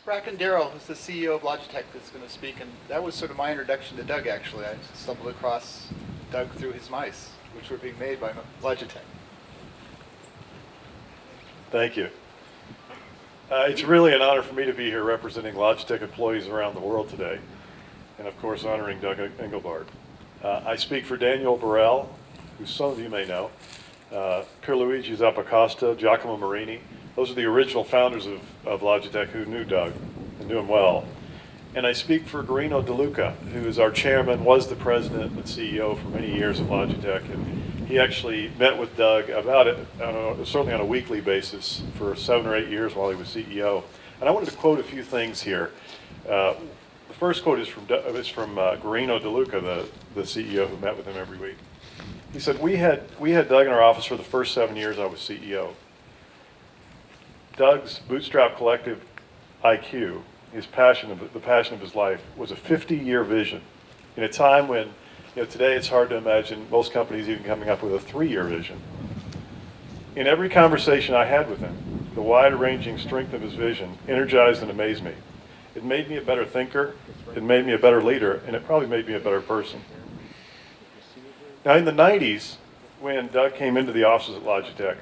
Bracken Darrell, who's the CEO of Logitech, that's going to speak, and that was sort of my introduction to Doug, actually. I stumbled across Doug through his mice, which were being made by Logitech. Thank you. It's really an honor for me to be here representing Logitech employees around the world today, and of course honoring Doug Engelbart. I speak for Daniel Darrell, who some of you may know, Pierluigi Zappacosta, Giacomo Marini. Those are the original founders of Logitech who knew Doug and knew him well. And I speak for Guerino De Luca, who is our chairman, was the president and CEO for many years at Logitech, and he actually met with Doug about it, certainly on a weekly basis for 7 or 8 years while he was CEO. And I wanted to quote a few things here. The first quote is from Guerino De Luca, the CEO who met with him every week. He said, we had Doug in our office for the first 7 years I was CEO. Doug's bootstrap collective IQ, the passion of his life, was a 50-year vision in a time when, today it's hard to imagine most companies even coming up with a 3-year vision. In every conversation I had with him, the wide-ranging strength of his vision energized and amazed me. It made me a better thinker, it made me a better leader, and it probably made me a better person. Now, in the 90s, when Doug came into the offices at Logitech,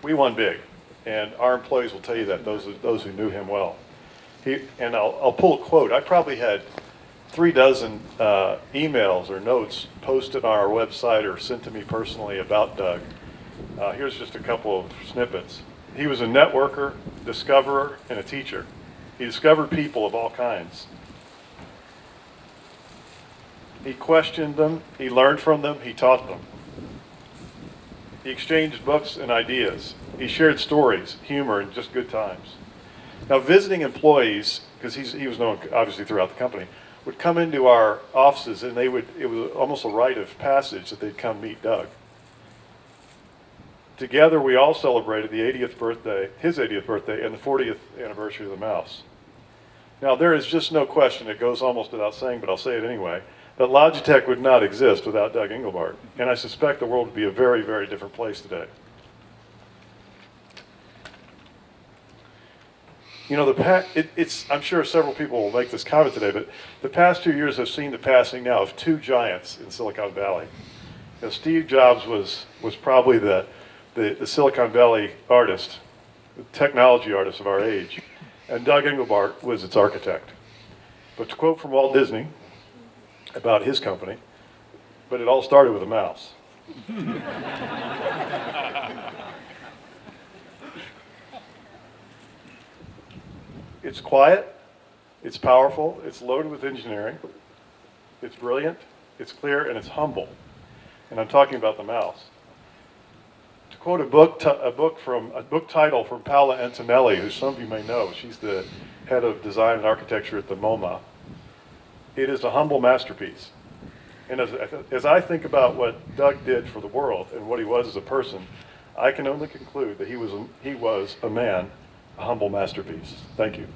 we won big. And our employees will tell you that, those who knew him well. And I'll pull a quote. I probably had 3 dozen emails or notes posted on our website or sent to me personally about Doug. Here's just a couple of snippets. He was a networker, discoverer, and a teacher. He discovered people of all kinds. He questioned them, he learned from them, he taught them. He exchanged books and ideas. He shared stories, humor, and just good times. Now, visiting employees, because he was known obviously throughout the company, would come into our offices, and it was almost a rite of passage that they'd come meet Doug. Together, we all celebrated the 80th birthday, his 80th birthday, and the 40th anniversary of the mouse. Now, there is just no question, it goes almost without saying, but I'll say it anyway, that Logitech would not exist without Doug Engelbart, and I suspect the world would be a very, very different place today. I'm sure several people will make this comment today, but the past 2 years have seen the passing now of 2 giants in Silicon Valley. Steve Jobs was probably the Silicon Valley artist, the technology artist of our age, and Doug Engelbart was its architect. But to quote from Walt Disney about his company, but it all started with a mouse. It's quiet, it's powerful, it's loaded with engineering, it's brilliant, it's clear, and it's humble. And I'm talking about the mouse. To quote a book title from Paola Antonelli, who some of you may know, she's the head of design and architecture at the MoMA. It is a humble masterpiece. And as I think about what Doug did for the world and what he was as a person, I can only conclude that he was a man, a humble masterpiece. Thank you.